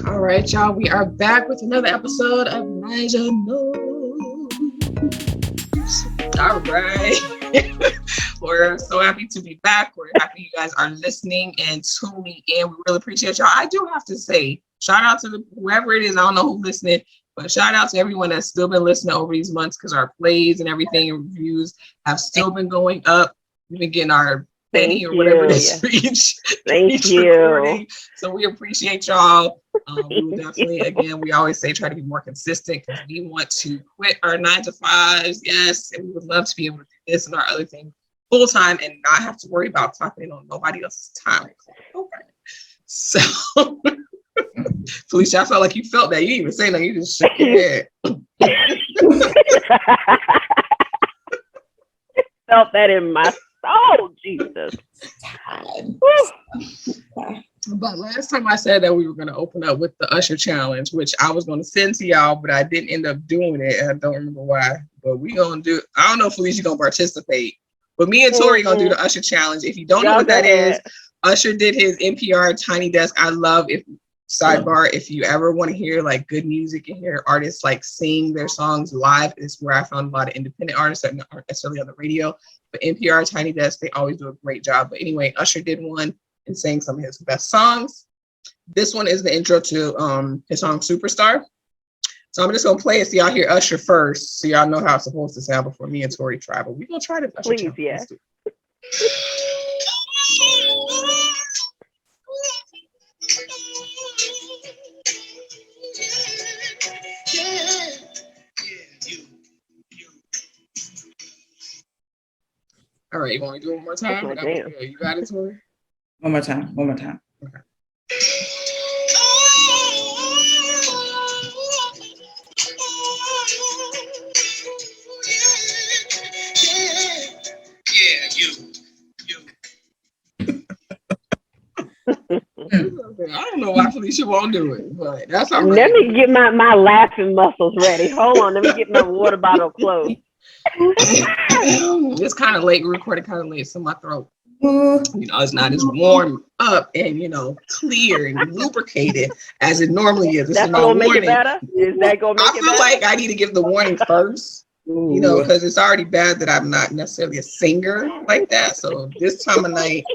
All right, y'all. We are back with another episode of Niger Knows. All right. We're so happy to be back. We're happy you guys are listening and tuning in. We really appreciate y'all. I do have to say, shout out to whoever it is. I don't know who's listening, but shout out to everyone that's still been listening over these months because our plays and everything and reviews have still been going up. We've been getting our penny or whatever it is for each recording. So we appreciate y'all. We will definitely, again, we always say try to be more consistent because we want to quit our 9 to 5s. Yes, and we would love to be able to do this and our other thing full time and not have to worry about talking on nobody else's time. Okay. So, Felicia, I felt like you felt that. You didn't even say nothing. You just shook your head. Felt that in my soul, Jesus. But last time I said that we were going to open up with the Usher challenge, which I was going to send to y'all, but I didn't end up doing it. I don't remember why. But we going to do it. I don't know if Felicia going to participate. But me and Tori going to do the Usher challenge. If you don't know what that is, Usher did his NPR Tiny Desk. I love if sidebar, if you ever want to hear like good music and hear artists like sing their songs live, is where I found a lot of independent artists that aren't necessarily on the radio. But NPR Tiny Desk, they always do a great job. But anyway, Usher did one and sang some of his best songs. This one is the intro to his song Superstar. So I'm just gonna play it so y'all hear Usher first, so y'all know how it's supposed to sound before me and Tori try. But we're gonna try this Usher. Please, yeah. All right, you want to do it one more time? You got it, Tori? One more time. Okay. I don't know why Felicia won't do it, but that's all right. Let me get my laughing muscles ready. Hold on, let me get my water bottle closed. It's kind of late. We recorded kind of late, so my throat, it's not as warm up and clear and lubricated as it normally is. This That's is my gonna warning. make it better. Is that gonna make it better? I feel like I need to give the warning first, because it's already bad that I'm not necessarily a singer like that. So this time of night,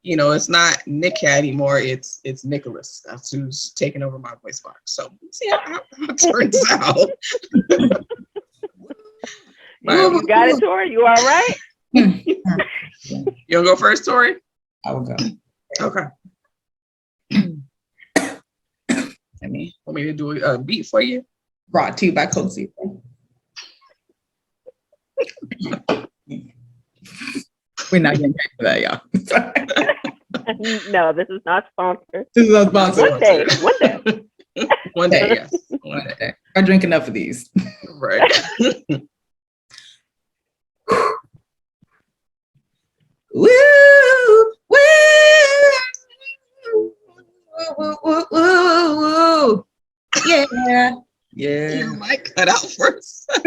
it's not Nick anymore. It's Nicholas. That's who's taking over my voice box. So let's see how it turns out. You got it, Tori? You all right? You gonna go first, Tori? I will go. Okay. Want me to do a beat for you? Brought to you by Cozy. We're not getting paid for that, y'all. No, this is not sponsored. This is not sponsored. One day. One day, yes. One day. I drink enough of these. Right. Woo! Woo! Woo! Woo! Woo! Yeah. Yeah. You might cut out first. That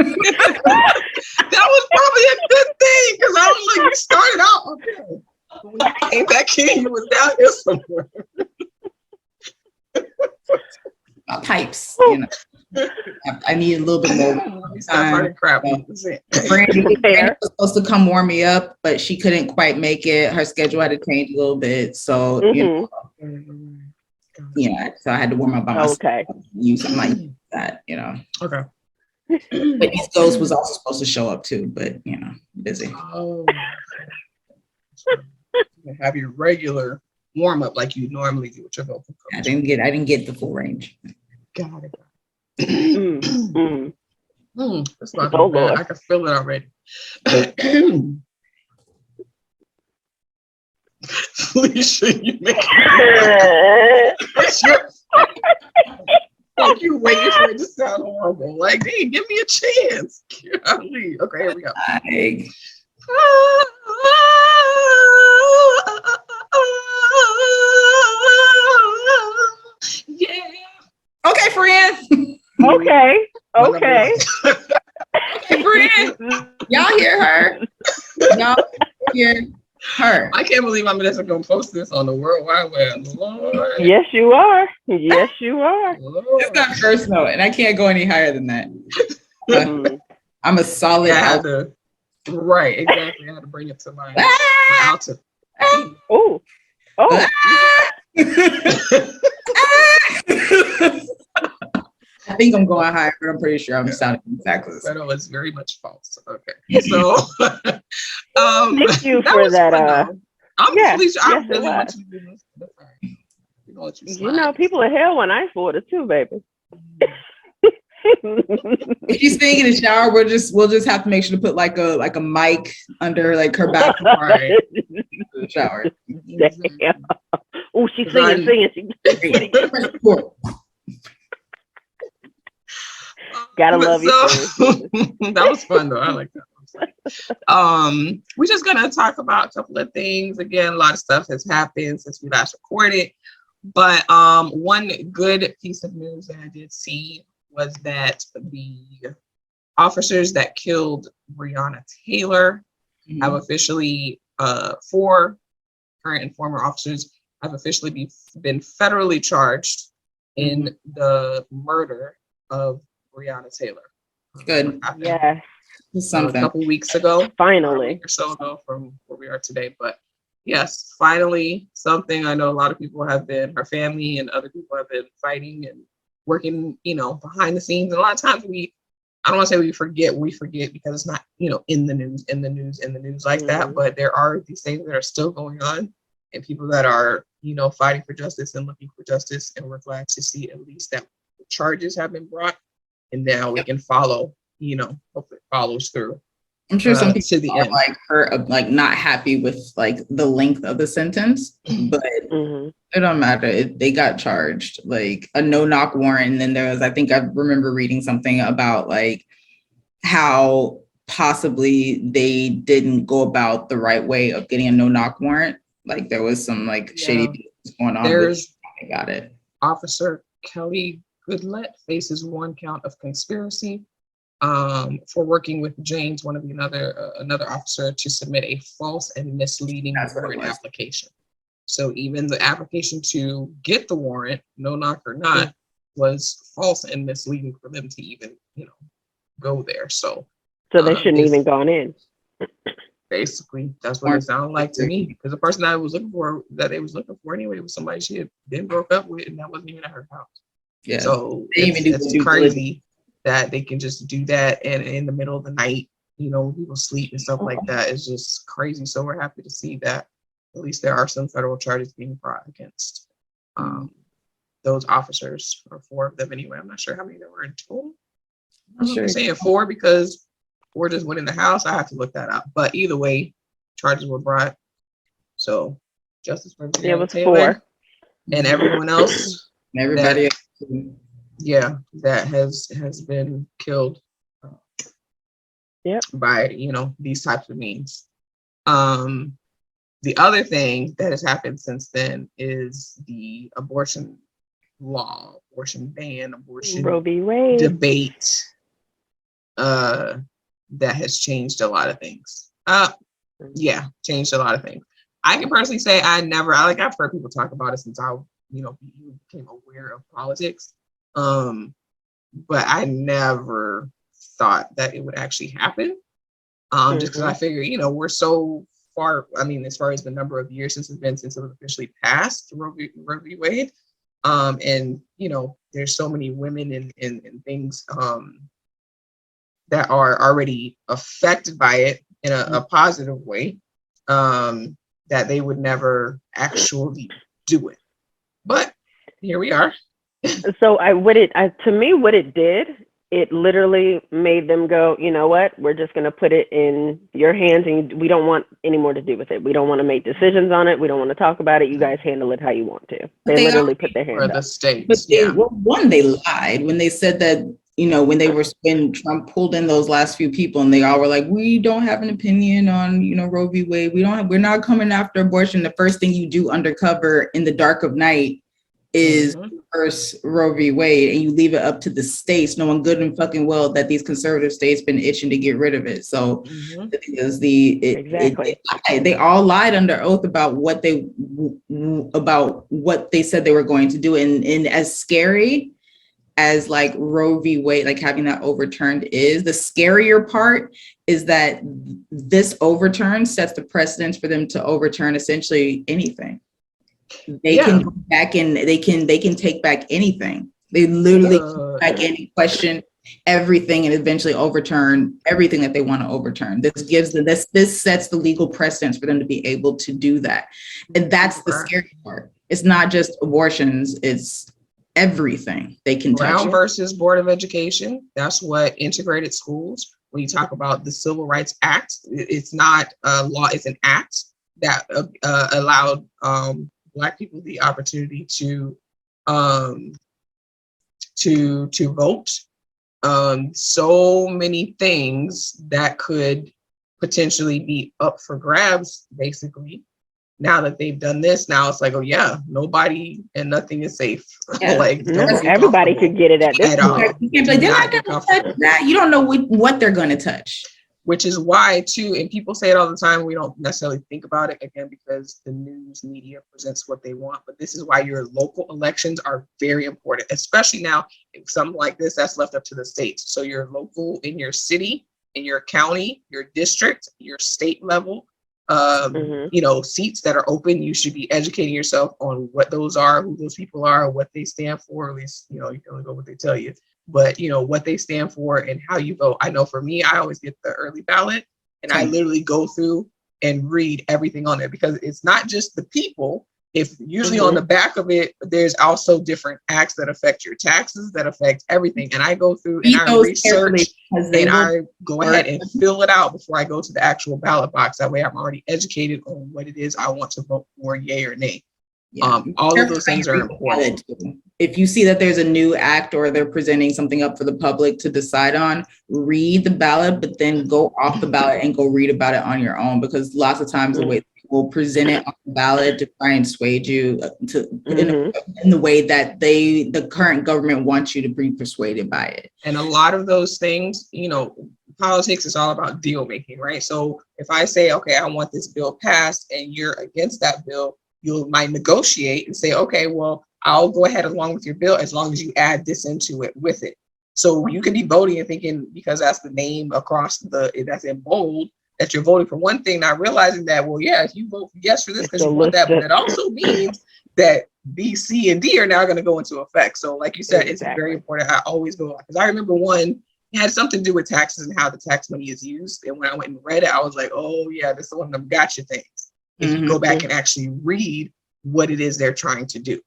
was probably a good thing because I was like, you started out okay. When you came back in, you was down here somewhere. My pipes, I need a little bit more time. Brandy was supposed to come warm me up, but she couldn't quite make it. Her schedule had to change a little bit, so so I had to warm up by myself. Okay. Use something like that, Okay. But East Coast was also supposed to show up too, but busy. Oh. Have your regular warm up like you normally do with your vocal coach. I didn't get the full range. Got it. That's not Oh, bad. Lord. I can feel it already. Felicia, you make like you waiting for it to sound horrible. Like, hey, give me a chance. Golly. Okay, here we go. Yeah. Okay, friend. Okay. Okay, friend. Y'all hear her? Y'all hear? Her. I can't believe I'm just going to post this on the World Wide Web. Lord. Yes, you are. Yes, you are. Lord. It's got first note, and I can't go any higher than that. I'm a solid alpha. Right, exactly. I had to bring it to my altar. Oh. I think I'm going higher, but I'm pretty sure I'm sounding exactly the same. But it was very much false. Okay, so thank you for that. I yes, really want you to do this. That's all right. We're gonna let you slide. People in hell when I for it too, baby. If she's staying in the shower, we'll just have to make sure to put like a mic under like her back right in the shower. Oh, she's singing. Gotta love you. That was fun though. I like that. We're just gonna talk about a couple of things. Again, a lot of stuff has happened since we last recorded. But one good piece of news that I did see was that the officers that killed Breonna Taylor have officially, 4 current and former officers have officially been federally charged in the murder of Breonna Taylor. Good. Yeah. A couple weeks ago. Finally. A week or so ago from where we are today. But yes, finally something I know a lot of people have been, her family and other people have been fighting and working, behind the scenes. And a lot of times I don't want to say we forget because it's not, in the news like that. But there are these things that are still going on and people that are, fighting for justice and looking for justice. And we're glad to see at least that the charges have been brought and now we can follow, hopefully it follows through. I'm sure some people are like hurt, like not happy with like the length of the sentence, but it don't matter. They got charged, like a no-knock warrant. And then there was, I think I remember reading something about like how possibly they didn't go about the right way of getting a no-knock warrant. Like there was some like shady things going on. I got it. Officer Kelly Goodlett faces 1 count of conspiracy for working with James, one of the another officer, to submit a false and misleading warrant application. So even the application to get the warrant, no knock or not, was false and misleading for them to even, go there. So they shouldn't even gone in. Basically, that's what it sounded like to me. Because the person that they was looking for anyway was somebody she had been broke up with, and that wasn't even at her house. Yeah. So it's crazy that they can just do that, and in the middle of the night, when people sleep and stuff like that is just crazy. So we're happy to see that at least there are some federal charges being brought against those officers, or 4 of them anyway. I'm not sure how many there were in total. I'm sure saying 4 because 4 just went in the house. I have to look that up. But either way, charges were brought. So justice for Breonna Taylor and everyone else. Everybody that has been killed by these types of means. The other thing that has happened since then is the abortion law, abortion ban, abortion Roe v. Wade debate that has changed a lot of things. Changed a lot of things. I can personally say I've heard people talk about it since I became aware of politics. But I never thought that it would actually happen. Just because I figure, we're so far, as far as the number of years since it was officially passed, Roe v. Wade. And, there's so many women and things that are already affected by it in a positive way, that they would never actually do it. But here we are. So what it did, it literally made them go, you know what, we're just going to put it in your hands and we don't want any more to do with it. We don't want to make decisions on it. We don't want to talk about it. You guys handle it how you want to. They literally put their hands up. The states. But they lied when they said that, when Trump pulled in those last few people and they all were like, we don't have an opinion on, Roe v. Wade. We're not coming after abortion. The first thing you do undercover in the dark of night is first Roe v. Wade, and you leave it up to the states, knowing good and fucking well that these conservative states been itching to get rid of it. So because they all lied under oath about what they said they were going to do, and as scary as like Roe v. Wade, like having that overturned is, the scarier part is that this overturn sets the precedence for them to overturn essentially anything. They can go back and they can take back anything. They literally take back any question, everything, and eventually overturn everything that they want to overturn. This gives them this sets the legal precedence for them to be able to do that. And that's the scary part. It's not just abortions, it's everything they can touch. Brown versus Board of Education. That's what integrated schools. When you talk about the Civil Rights Act, it's not a law, it's an act that allowed Black people the opportunity to vote. So many things that could potentially be up for grabs, basically. Now that they've done this, now it's like, oh yeah, nobody and nothing is safe. Like everybody could get it at this point. They're not gonna touch that. You don't know what they're gonna touch. Which is why too, and people say it all the time, we don't necessarily think about it, again, because the news media presents what they want. But this is why your local elections are very important, especially now, if something like this, that's left up to the states. So your local, in your city, in your county, your district, your state level, seats that are open, you should be educating yourself on what those are, who those people are, what they stand for. At least, you can only go what they tell you. But what they stand for and how you vote. I know for me, I always get the early ballot, and I literally go through and read everything on there, because it's not just the people. If usually on the back of it, there's also different acts that affect your taxes, that affect everything. And I go through and I research and I go ahead and fill it out before I go to the actual ballot box. That way I'm already educated on what it is I want to vote for, yay or nay. Yeah. All of those things are important. If you see that there's a new act or they're presenting something up for the public to decide on, read the ballot, but then go off the ballot and go read about it on your own, because lots of times the way people present it on the ballot to try and sway you in the way that the current government wants you to be persuaded by it. And a lot of those things, politics is all about deal making, right? So if I say, okay, I want this bill passed and you're against that bill, you might negotiate and say, okay, well, I'll go ahead along with your bill as long as you add this into it with it. So you can be voting and thinking, because that's the name across that's in bold, that you're voting for one thing, not realizing that, well, yeah, if you vote yes for this because you want that, but that also means that B, C, and D are now going to go into effect. So like you said, it's very important. I always go, because I remember one, it had something to do with taxes and how the tax money is used. And when I went and read it, I was like, oh yeah, this is one of them gotcha things. If you go back and actually read what it is they're trying to do.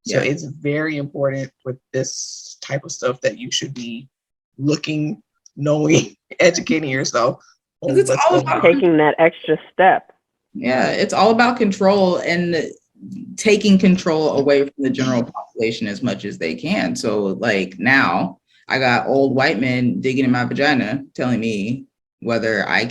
So it's very important with this type of stuff that you should be looking, knowing, educating yourself. It's all about taking that extra step. Yeah, it's all about control and taking control away from the general population as much as they can. So like now I got old white men digging in my vagina telling me whether I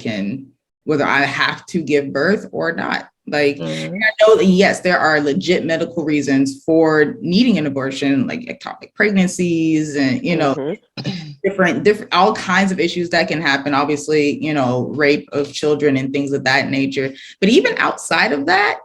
have to give birth or not. Like, I know that, yes, there are legit medical reasons for needing an abortion, like ectopic pregnancies and, different, all kinds of issues that can happen. Obviously, rape of children and things of that nature. But even outside of that.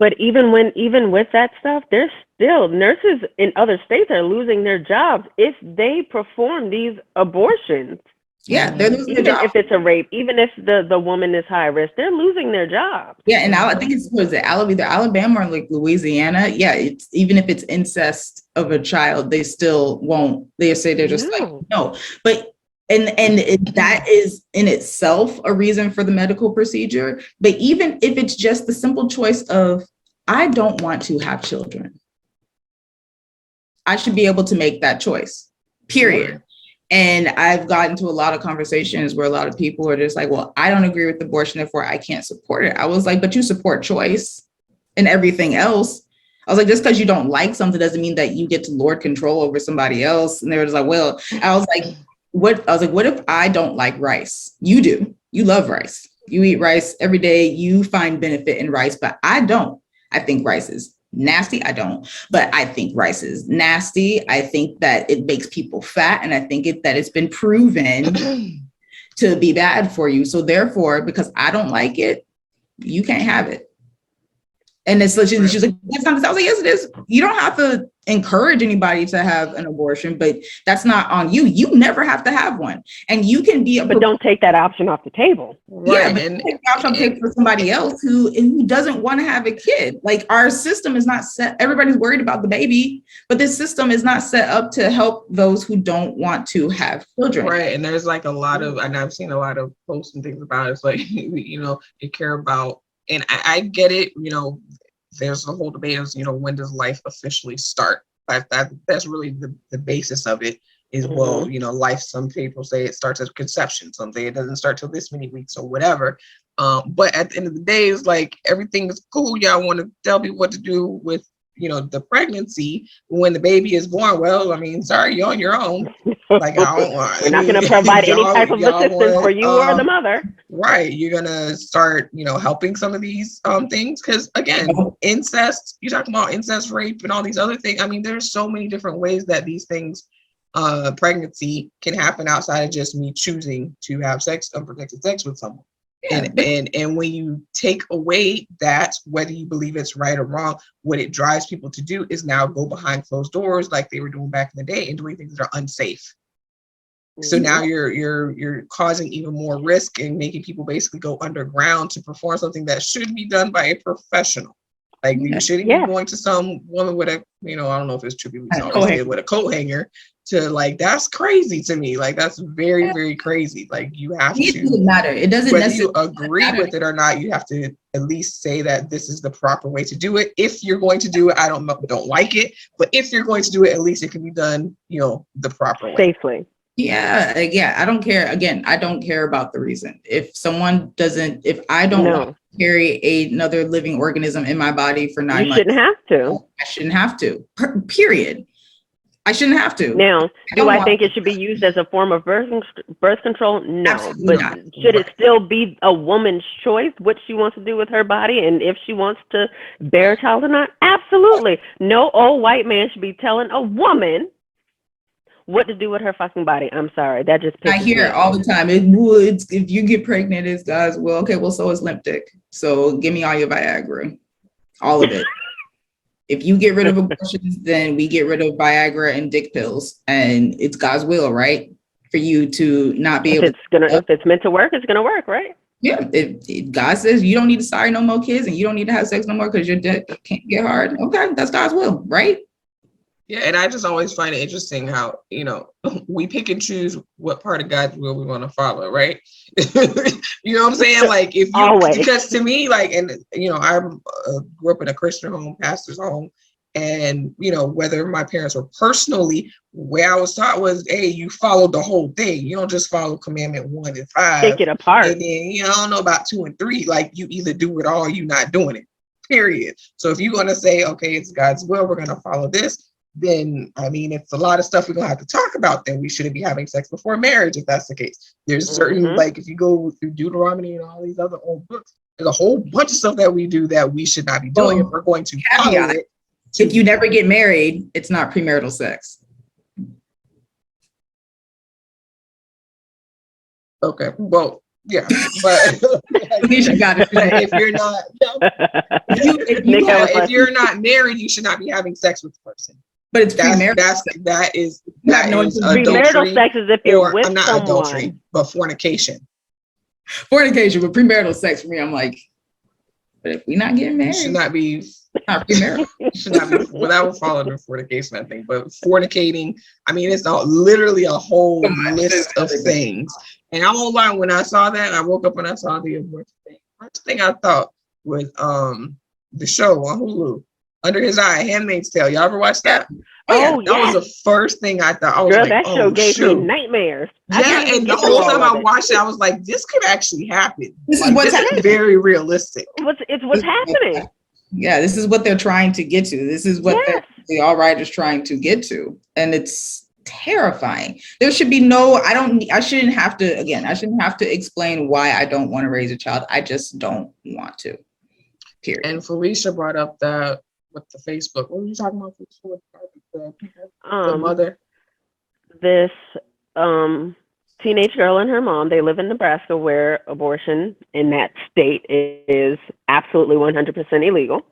But even with that stuff, there's still nurses in other states are losing their jobs if they perform these abortions. Yeah, they're losing their jobs. If it's a rape, even if the woman is high risk, they're losing their jobs. Yeah, and I think it's either Alabama or like Louisiana. Yeah, it's even if it's incest of a child, they still won't. They say they're just like no. But and that is in itself a reason for the medical procedure. But even if it's just the simple choice of I don't want to have children, I should be able to make that choice. Period. Sure. And I've gotten to a lot of conversations where a lot of people are just like, well, I don't agree with abortion, therefore I can't support it. I was like, but you support choice and everything else. I was like, just because you don't like something doesn't mean that you get to lord control over somebody else. And they were just like, well, I was like, what if I don't like rice? You do. You love rice. You eat rice every day. You find benefit in rice, but I don't. I think rice is nasty? I don't, but I think rice is nasty. I think that it makes people fat, and I think that it's been proven to be bad for you. So therefore, because I don't like it, you can't have it. And it's literally, she's like, that's not, I was like, yes, it is. You don't have to encourage anybody to have an abortion, but that's not on you. You never have to have one. And you can be but don't take that option off the table. Yeah, but take the option take for somebody else who doesn't want to have a kid. Like, our system is not set. Everybody's worried about the baby, but this system is not set up to help those who don't want to have children. Right. And there's like a lot of, and I've seen a lot of posts and things about it. It's like, you know, you care about, and I get it, you know, there's the whole debate is, you know, when does life officially start? That's really the basis of it is, well, you know, life, some people say it starts at conception. Some say it doesn't start till this many weeks or whatever. But at the end of the day, it's like, everything is cool. Y'all want to tell people what to do with, you know, the pregnancy. When the baby is born, well, I mean, sorry, you're on your own. Like, I don't want. We're not going to provide any type of assistance for you or the mother. Right. You're going to start, you know, helping some of these things. Because again, incest, you're talking about incest, rape, and all these other things. I mean, there's so many different ways that these things, pregnancy can happen outside of just me choosing to have sex, unprotected sex with someone. Yeah. And when you take away that, whether you believe it's right or wrong, what it drives people to do is now go behind closed doors like they were doing back in the day and doing things that are unsafe. So now you're causing even more risk and making people basically go underground to perform something that should be done by a professional. Like, you shouldn't be going to some woman with a, you know, I don't know if it's true, we always say with a coat hanger to, like, that's crazy to me. Like, that's very, very crazy. Like, you have to. It doesn't matter. It doesn't whether you agree with it or not, you have to at least say that this is the proper way to do it. If you're going to do it, I don't like it, but if you're going to do it, at least it can be done, you know, the proper way. Safely. Yeah, I don't care. Again, I don't care about the reason. If someone doesn't, if I don't want to carry another living organism in my body for 9 months, you shouldn't have to. I shouldn't have to. Period. I shouldn't have to. Now, do I think it should be used as a form of birth control? No. Absolutely but not. Should it still be a woman's choice what she wants to do with her body, and if she wants to bear a child or not? Absolutely. No old white man should be telling a woman what to do with her fucking body. I'm sorry. That just pisses I hear it all the time. If you get pregnant, it's God's will. Okay, well, so is limp dick. So give me all your Viagra. All of it. If you get rid of abortions, then we get rid of Viagra and dick pills. And it's God's will, right? For you to not be able if it's meant to work, it's gonna work, right? Yeah. If God says you don't need to sorry no more kids and you don't need to have sex no more because your dick can't get hard. Okay, that's God's will, right? Yeah, and I just always find it interesting how, you know, we pick and choose what part of God's will we want to follow, right? You know what I'm saying? Like, if you, because to me, like, and, you know, I grew up in a Christian home, pastor's home, and, you know, whether my parents were personally, where I was taught was, hey, you followed the whole thing. You don't just follow commandment 1 and 5. Take it apart. And then, you know, I don't know about 2 and 3. Like, you either do it all or you're not doing it, period. So if you're going to say, okay, it's God's will, we're going to follow this, then, I mean, it's a lot of stuff we're gonna have to talk about. Then we shouldn't be having sex before marriage if that's the case. There's certain, like, if you go through Deuteronomy and all these other old books, there's a whole bunch of stuff that we do that we should not be doing if we're going to follow it. If you never get married, it's not premarital sex. Okay, well, yeah, but if you're not, if you're not married, you should not be having sex with the person. But it's premarital. That is premarital sex is if you're with not someone. Adultery, but fornication. Fornication, but premarital sex for me, I'm like, but if we're not getting married, it should not be. Not premarital. Should not be. Well, that would fall under fornication, I think. But fornicating, I mean, it's literally a whole list of things. And I won't lie, when I saw that, I woke up and I saw the abortion thing. First thing I thought was the show on Hulu, Under His Eye, Handmaid's Tale. Y'all ever watched that? Oh, yeah. That was the first thing I thought. I was Girl, like, that show gave me nightmares. Yeah, and the whole time I watched it, I was like, this could actually happen. This is very realistic. It's what's happening. Yeah, this is what they're trying to get to. This is what the All Right is trying to get to. And it's terrifying. There should be I shouldn't have to explain why I don't want to raise a child. I just don't want to. Period. And Felicia brought up that with the Facebook. What were you talking about? The Um, mother. this teenage girl and her mom, they live in Nebraska where abortion in that state is absolutely 100% illegal.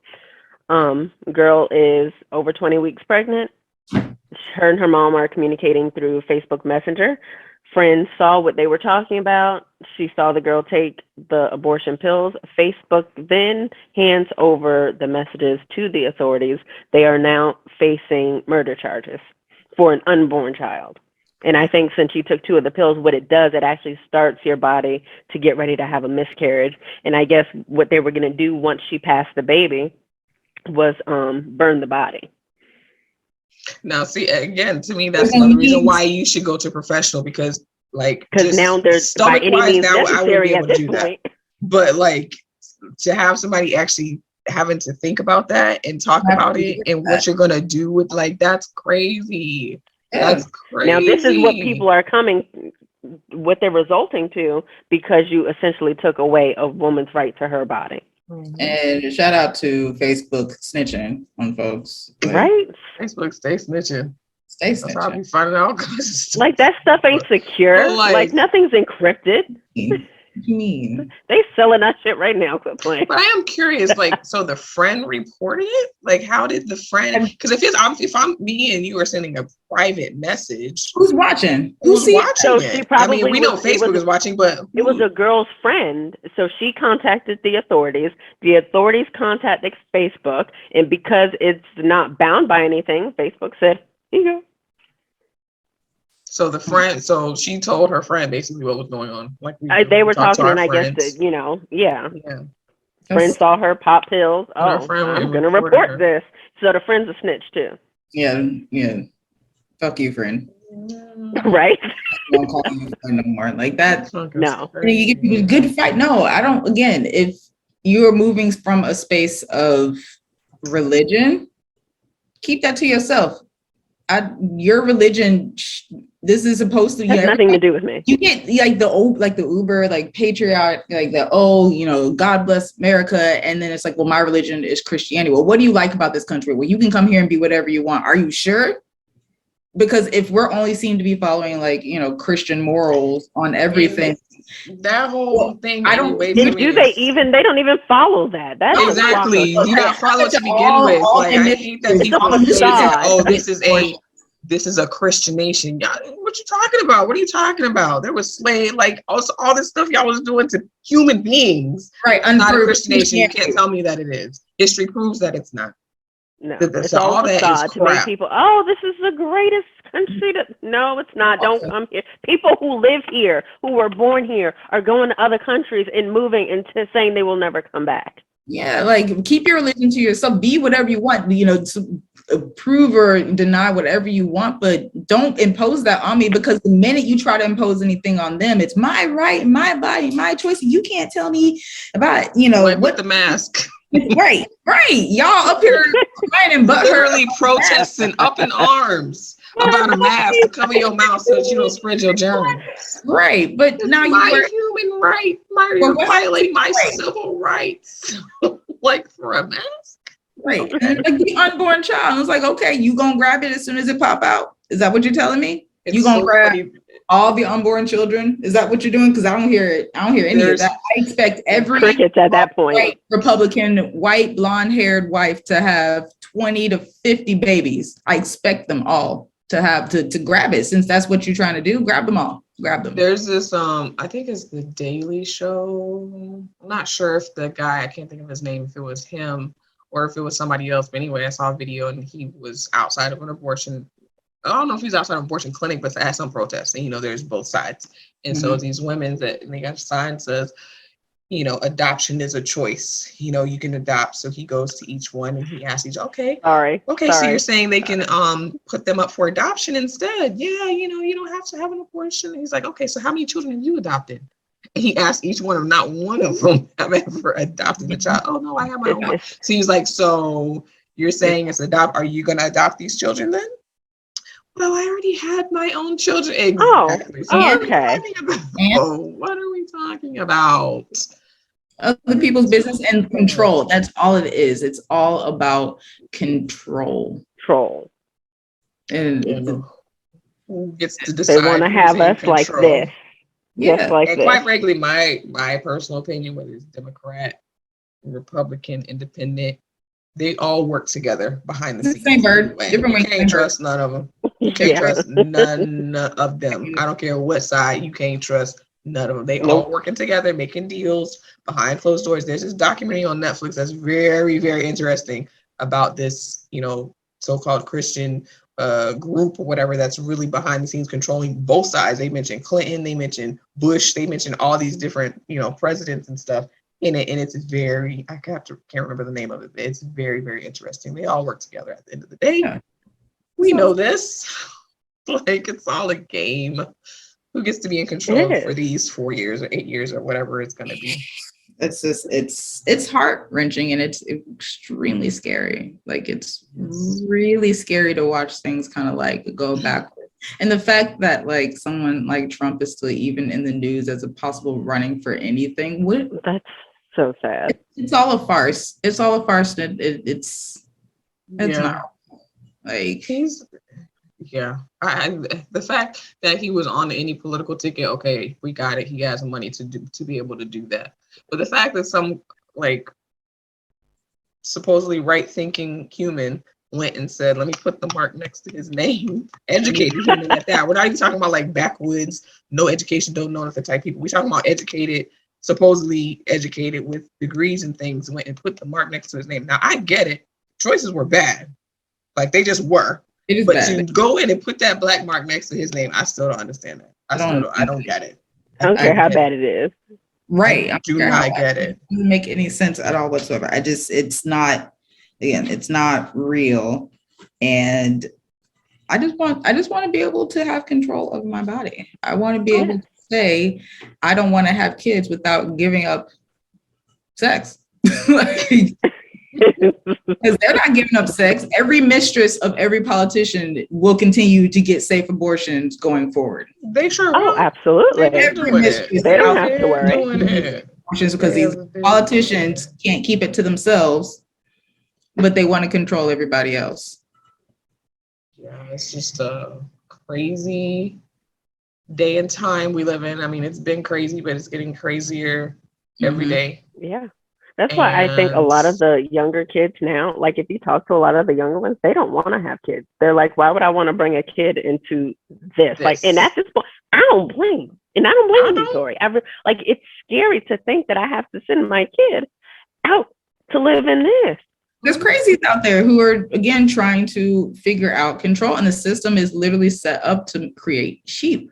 Girl is over 20 weeks pregnant. Her and her mom are communicating through Facebook Messenger. Friends saw what they were talking about. She saw the girl take the abortion pills. Facebook then hands over the messages to the authorities. They are now facing murder charges for an unborn child. And I think since you took 2 of the pills, what it does, it actually starts your body to get ready to have a miscarriage. And I guess what they were going to do once she passed the baby was burn the body. Now, see, again, to me, that's another reason why you should go to a professional, because now there's by any means necessary at this point. But like to have somebody actually having to think about that and talk about it and what you're gonna do with, like, that's crazy. That's crazy. Now this is what people are what they're resulting to, because you essentially took away a woman's right to her body. And shout out to Facebook snitching on folks. Right? Facebook stay snitching. Stay snitching. That's how I be finding out. Like, that stuff ain't secure. Like nothing's encrypted. What do you mean? They selling that shit right now. Quit playing. But I am curious, like, so the friend reported it? Like, how did the friend? Because if I'm me and you are sending a private message, who's watching? Who's watching so it? She probably we know Facebook is watching, but it was a girl's friend. So she contacted the authorities. The authorities contacted Facebook, and because it's not bound by anything, Facebook said, "Here you go." So the friend, so she told her friend basically what was going on. Like they were talking, and I guess that, yeah. Friend saw her pop pills. Oh, I'm gonna report this. So the friend's a snitch too. Yeah. Fuck you, friend. Right? I won't call you friend no more. Like that. No. You get people good fight. No, I don't. Again, if you're moving from a space of religion, keep that to yourself. Your religion, this is supposed to has nothing to do with me. You get like the Uber, like patriot, like God bless America, and then it's like, well, my religion is Christianity. Well, what do you like about this country? Well, you can come here and be whatever you want. Are you sure? Because if we're only seen to be following Christian morals on everything, that whole thing. I don't. They don't even follow that. That's exactly. You not follow to begin with. Like, I hate that people say that. Oh, this is a Christian nation. Y'all, what you talking about? What are you talking about? There was slave, like also all this stuff y'all was doing to human beings. Right. Not a Christian nation. You can't tell me that it is. History proves that it's not. No, it's all that to make people. Oh, this is the greatest country. No, it's not. Don't come here. People who live here, who were born here, are going to other countries and moving and saying they will never come back. Yeah, like keep your religion to yourself. Be whatever you want. Prove or deny whatever you want, but don't impose that on me, because the minute you try to impose anything on them, it's my right, my body, my choice. You can't tell me about like with the mask. Right. Y'all up here crying and literally protesting up in arms about a mask to cover your mouth so that you don't spread your germs. Right, but now you're human right. You're violating my civil rights, like for a mask. Right, and like the unborn child, it's like, okay, you gonna grab it as soon as it pop out? Is that what you're telling me? You gonna grab all the unborn children? Is that what you're doing? Because I don't hear it. I don't hear any of that. I expect every crickets at that point. White Republican, white, blonde-haired wife to have 20 to 50 babies. I expect them all to have to grab it. Since that's what you're trying to do, grab them all. Grab them. There's this I think it's the Daily Show. I'm not sure if the guy, I can't think of his name, if it was him or if it was somebody else. But anyway, I saw a video and he was outside of an abortion. I don't know if he's outside an abortion clinic, but at some protest, and there's both sides. And so these women they got a sign says, adoption is a choice. You can adopt. So he goes to each one and he asks each, okay, so you're saying they can put them up for adoption instead? Yeah, you don't have to have an abortion. And he's like, okay, so how many children have you adopted? And he asked each one of them, not one of them have ever adopted a child. Oh no, I have my own one. So he's like, so you're saying it's are you gonna adopt these children then? Well, I already had my own children. Exactly. Okay. What are we talking about? other people's business and control. That's all it is. It's all about control. And who gets to decide? They want to have us like this. Yeah. Just like and this. Quite frankly, my personal opinion, whether it's Democrat, Republican, Independent, they all work together behind the scenes. Same bird. Different. You can't trust none of them. You can't trust none of them. I don't care what side. You can't trust none of them. They all working together, making deals behind closed doors. There's this documentary on Netflix that's very, very interesting about this, so-called Christian group or whatever that's really behind the scenes controlling both sides. They mentioned Clinton, they mentioned Bush, they mentioned all these different, presidents and stuff in it. And it's very, I can't remember the name of it. It's very, very interesting. They all work together at the end of the day. Yeah. We know this. Like, it's all a game. Who gets to be in control for these 4 years or 8 years or whatever it's going to be? It's just, it's heart-wrenching and it's extremely scary. Like, it's really scary to watch things kind of like go backwards. And the fact that like someone like Trump is still even in the news as a possible running for anything, that's so sad. It's all a farce. It's all a farce. It's not like the fact that he was on any political ticket, okay, we got it. He has money to be able to do that. But the fact that some like supposedly right-thinking human went and said, let me put the mark next to his name, educated him at that. We're not even talking about like backwoods, no education, don't know nothing type people. We're talking about educated, supposedly educated with degrees and things, went and put the mark next to his name. Now, I get it. Choices were bad. Like, they just were. But bad. To go in and put that black mark next to his name, I still don't understand that. I don't get it. I don't care how bad it is. Right. I do not get it. It doesn't make any sense at all whatsoever. It's not real. And I just want to be able to have control of my body. I want to be able to say, I don't want to have kids without giving up sex. Because they're not giving up sex. Every mistress of every politician will continue to get safe abortions going forward. They sure will. Oh, absolutely. Every mistress, they don't have to worry. Because these politicians can't keep it to themselves, but they want to control everybody else. Yeah, it's just a crazy day and time we live in. I mean, it's been crazy, but it's getting crazier every day. Yeah. That's why I think a lot of the younger kids now, like if you talk to a lot of the younger ones, they don't want to have kids. They're like, why would I want to bring a kid into this? Like, and that's just, I don't blame. And I don't blame you, Tori. Like, it's scary to think that I have to send my kid out to live in this. There's crazies out there who are, again, trying to figure out control. And the system is literally set up to create sheep.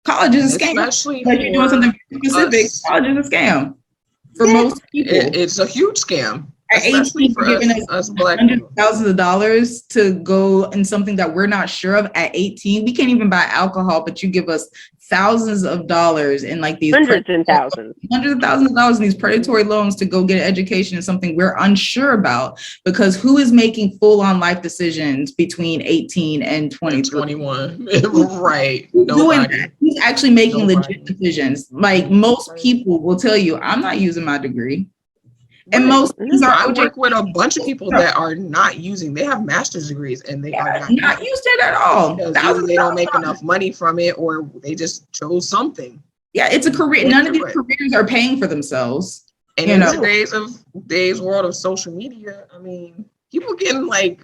College is a scam. Especially like you're doing something specific. College is a scam. For most people, it's a huge scam. At 18, for giving us black hundreds of thousands of dollars to go in something that we're not sure of. At 18, we can't even buy alcohol, but you give us thousands of dollars in like these hundreds of thousands of dollars in these predatory loans to go get an education in something we're unsure about, because who is making full-on life decisions between 18 and 21? Right. Who's actually making legit decisions? Like most people will tell you, I'm not using my degree. And most I work with a bunch of people that are not using, they have master's degrees and they are not used it at all. Either they don't make enough money from it or they just chose something. Yeah, it's a career. None of these careers are paying for themselves. And in today's world of social media, I mean, people getting like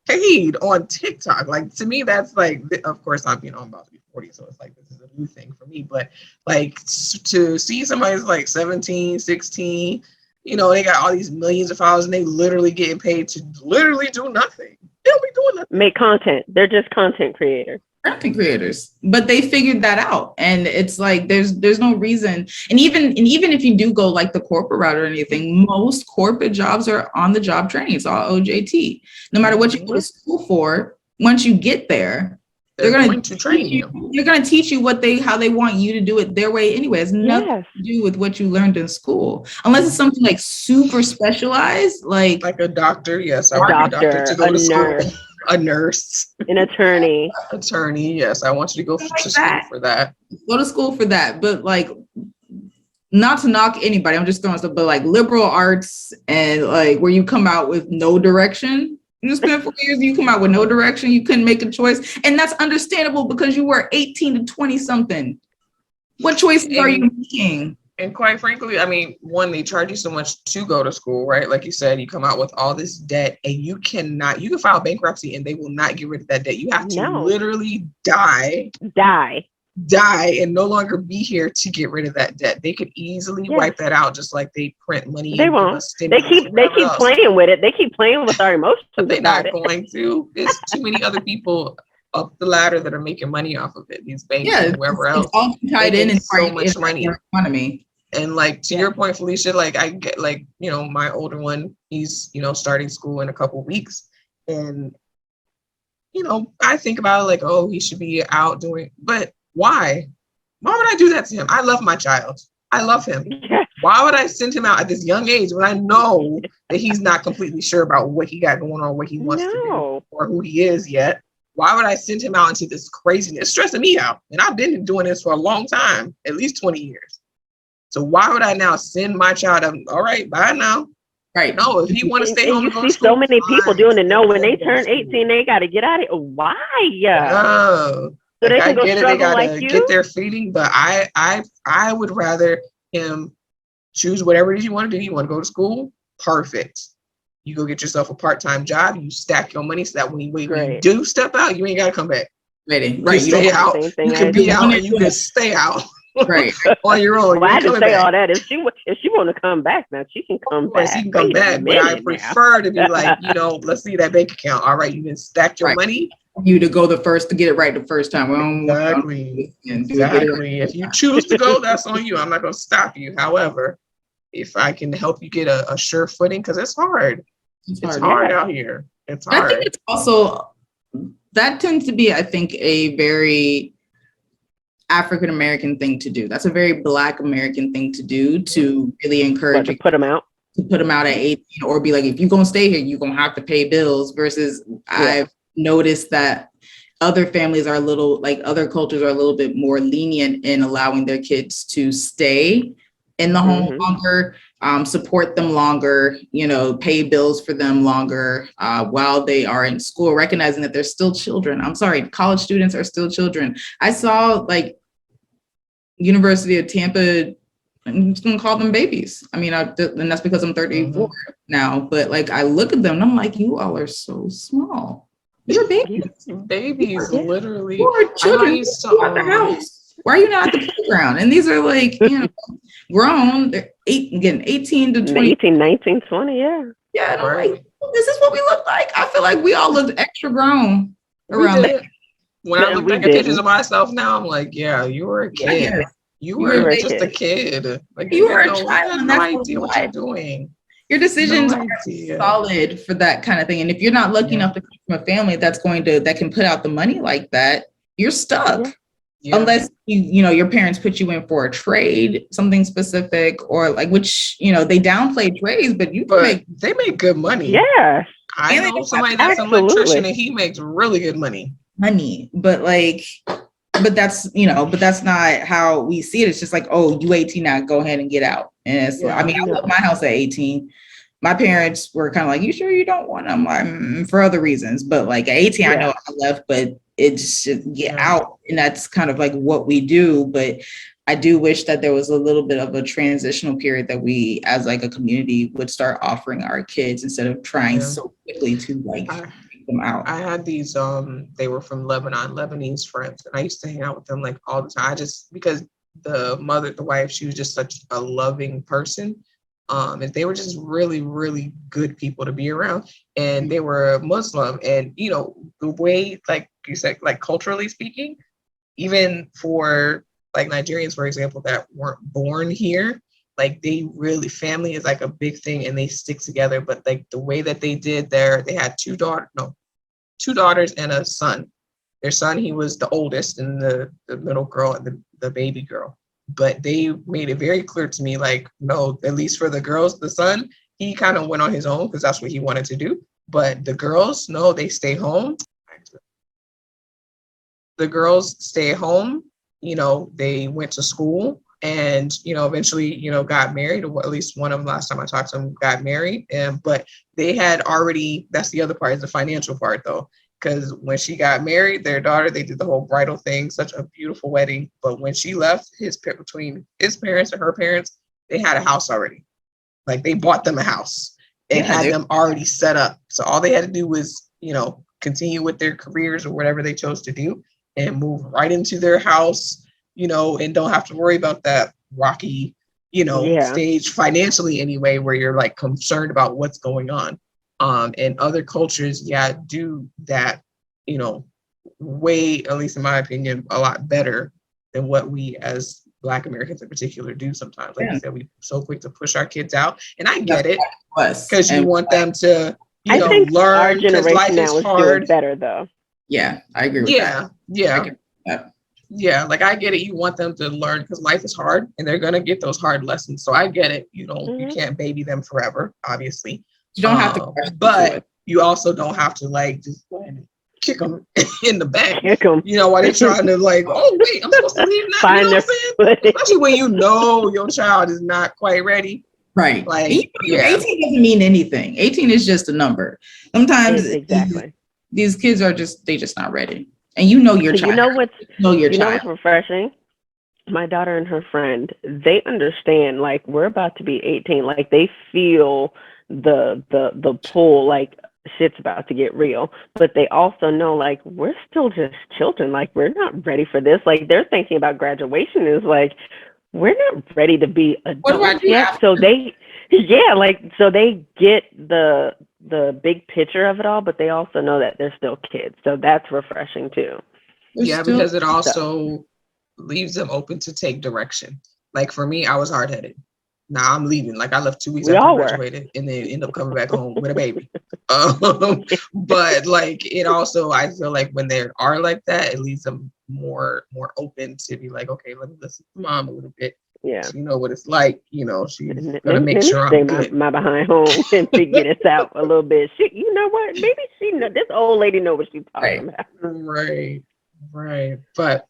paid on TikTok. Like, to me, that's like, of course, I'm about to be 40, so it's like, this is a new thing for me. But like, to see somebody's like 17, 16, they got all these millions of followers and they literally getting paid to literally do nothing. They don't be doing nothing. Make content. They're just content creators. Content creators. But they figured that out. And it's like there's no reason. And even if you do go like the corporate route or anything, most corporate jobs are on the job training. It's all OJT. No matter what you go to school for, once you get there, they're going to train you. They're going to teach you how they want you to do it their way anyway. It's nothing to do with what you learned in school, unless it's something like super specialized, like a doctor. Yes, I want a doctor to go to school. A nurse, an attorney. Yes, I want you to go to school for that. Go to school for that, but like not to knock anybody, I'm just throwing stuff, but like liberal arts and like where you come out with no direction. You spent 4 years, you come out with no direction, you couldn't make a choice. And that's understandable because you were 18 to 20 something. What choices are you making? And quite frankly, I mean, one, they charge you so much to go to school, right? Like you said, you come out with all this debt and you can file bankruptcy and they will not get rid of that debt. You have to literally die and no longer be here to get rid of that debt. They could easily wipe that out, just like they print money. They won't. They keep playing with it. They keep playing with our emotions. But they're not going to. There's too many other people up the ladder that are making money off of it. These banks and whoever else. It's all tied in and so much money. Economy. And like to your point, Felicia, like I get like, you know, my older one, he's, you know, starting school in a couple of weeks. And, you know, I think about it like, oh, he should be out doing, but why? Why would I do that to him? I love my child. I love him. Why would I send him out at this young age when I know that he's not completely sure about what he got going on, what he wants to do, or who he is yet? Why would I send him out into this craziness, stressing me out? And I've been doing this for a long time, at least 20 years. So why would I now send my child up? All right, bye now. Right. No, if he want to stay home, you see so many people doing it. No, when they turn 18, they got to get out of it. Why? No. So they can go it. They gotta like you? get their feeding, but I would rather him choose whatever it is you want to do. You want to go to school? Perfect. You go get yourself a part-time job. You stack your money so that when you do step out, you ain't got to come back. Right. You stay out. You can be out and you can stay out. Right. On your own. Well, I didn't say all that. If she want to come back now, she can come back. She can come back, but I prefer to be like, you know, let's see that bank account. All right, you can stack your money. You to go the first to get it right the first time. Exactly. If you choose to go, that's on you. I'm not going to stop you. However, if I can help you get a sure footing, because it's hard. It's hard out here. It's hard. I think it's also, that tends to be, I think, a very African American thing to do. That's a very Black American thing to do, to really encourage to put them out. To put them out at 18, or be like, if you're gonna stay here, you're gonna have to pay bills. Versus, I've noticed that other families are other cultures are a little bit more lenient in allowing their kids to stay in the home longer, support them longer, you know, pay bills for them longer while they are in school, recognizing that they're still children. I'm sorry, college students are still children. I saw like University of Tampa, I'm just gonna call them babies. I mean, and that's because I'm 34 now, but like I look at them and I'm like, you all are so small. You're babies. Babies, literally. You're children. At the house. Why are you not at the playground? And these are like, you know, grown. They're 18 to 20. 18, 19, 20, yeah. Yeah, and I'm like, this is what we look like. I feel like we all looked extra grown around that. When I look back at pictures of myself now, I'm like, yeah, you were a kid. Yeah. You were just a kid. Like you were a child. You had no idea what you're doing. Your decisions are solid for that kind of thing. And if you're not lucky enough to come from a family that can put out the money like that, you're stuck. Yeah. Unless you know your parents put you in for a trade, something specific, or like, which, you know, they downplay trades, but they make good money. Yeah. I know somebody that's an electrician and he makes really good money. But that's, you know, but that's not how we see it. It's just like, oh, you 18 now, go ahead and get out. And it's I left my house at 18. My parents were kind of like, you sure you don't want them? Like, for other reasons. But like at 18, I know I left, but it's just get out. And that's kind of like what we do. But I do wish that there was a little bit of a transitional period that we as like a community would start offering our kids instead of trying so quickly to like take them out. I had these, they were from Lebanon, Lebanese friends. And I used to hang out with them like all the time. Because the wife, she was just such a loving person. And they were just really, really good people to be around. And they were Muslim. And, you know, the way, like you said, like culturally speaking, even for like Nigerians, for example, that weren't born here, like they really, family is like a big thing and they stick together. But like the way that they did they had two daughters and a son. Their son, he was the oldest, and the middle girl and the baby girl. But they made it very clear to me, like, no, at least for the girls, the son, he kind of went on his own because that's what he wanted to do. But the girls, no, they stay home. The girls stay home. You know, they went to school and, you know, eventually, you know, got married, or at least one of them, last time I talked to them, got married. And, but they had already, that's the other part, is the financial part though. Because when she got married, their daughter, they did the whole bridal thing, such a beautiful wedding. But when she left, between his parents and her parents, they had a house already. Like they bought them a house and had them already set up. So all they had to do was, you know, continue with their careers or whatever they chose to do and move right into their house, you know, and don't have to worry about that rocky, you know, stage financially anyway, where you're like concerned about what's going on. And other cultures, do that, you know, way, at least in my opinion, a lot better than what we as Black Americans in particular do sometimes. Like you said, we're so quick to push our kids out. And I get it, because you want them to, you know, learn. Our generation life now is hard. doing better though. Yeah, I agree with that. Yeah, like I get it. You want them to learn because life is hard and they're going to get those hard lessons. So I get it. You know, you can't baby them forever, obviously. You don't have to, but you also don't have to like just kick them in the back. Kick them. You know, while they're trying to like, oh wait, I'm supposed to leave now. Find you know what I'm saying? Especially when you know your child is not quite ready. Right. Like 18 doesn't mean anything. 18 is just a number. Sometimes these kids are they just not ready. And you know your child. You know what's refreshing? My daughter and her friend, they understand, like, we're about to be 18. Like, they feel the pull, like, shit's about to get real. But they also know, like, we're still just children. Like, we're not ready for this. Like, they're thinking about graduation is like, we're not ready to be adults yet. So they, so they get the big picture of it all, but they also know that they're still kids. So that's refreshing too. Because it also leaves them open to take direction. Like for me, I was hard-headed. Now I'm leaving. Like I left 2 weeks after I graduated and then end up coming back home with a baby. But like it also, I feel like when they are like that, it leaves them more open to be like, okay, let me listen to mom a little bit. Yeah, so you know what it's like. You know, she's gonna make sure I'm good. My behind home and figure this out a little bit. You know what? Maybe this old lady know what she's talking about. Right. But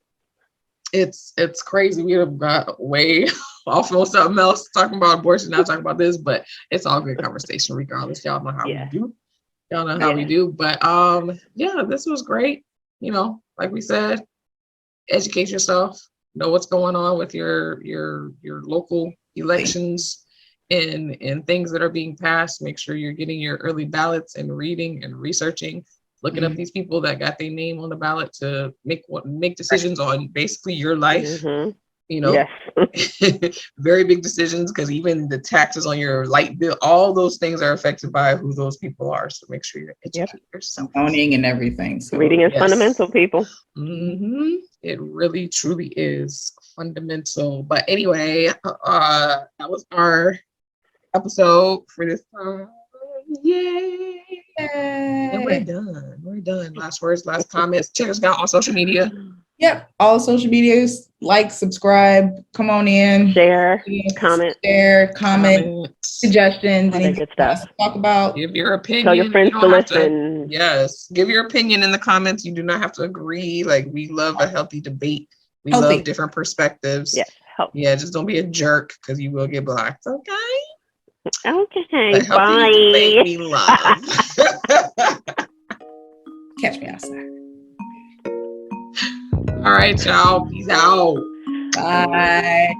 it's crazy. We have got way off on something else, talking about abortion, not talking about this, but it's all good conversation regardless. Y'all know how we do. Y'all know how we do. But this was great. You know, like we said, educate yourself, know what's going on with your local elections and things that are being passed. Make sure you're getting your early ballots and reading and researching, looking up these people that got their name on the ballot to make decisions on basically your life. You know, very big decisions, because even the taxes on your light bill, all those things are affected by who those people are. So make sure you're educating yourself. Owning and everything. So, reading is fundamental, people. It really, truly is fundamental. But anyway, that was our episode for this time. Yay! And we're done. Last words, last comments. Check us out on social media. Yep, all social medias. Like, subscribe, come on in, share, comment, suggestions, anything good stuff to talk about. Give your opinion. Tell your friends to listen. Give your opinion in the comments. You do not have to agree. Like, we love a healthy debate. We love different perspectives. Just don't be a jerk, because you will get blocked. Okay, bye. Debate we love. Catch me outside. All right, y'all. Peace out. Bye.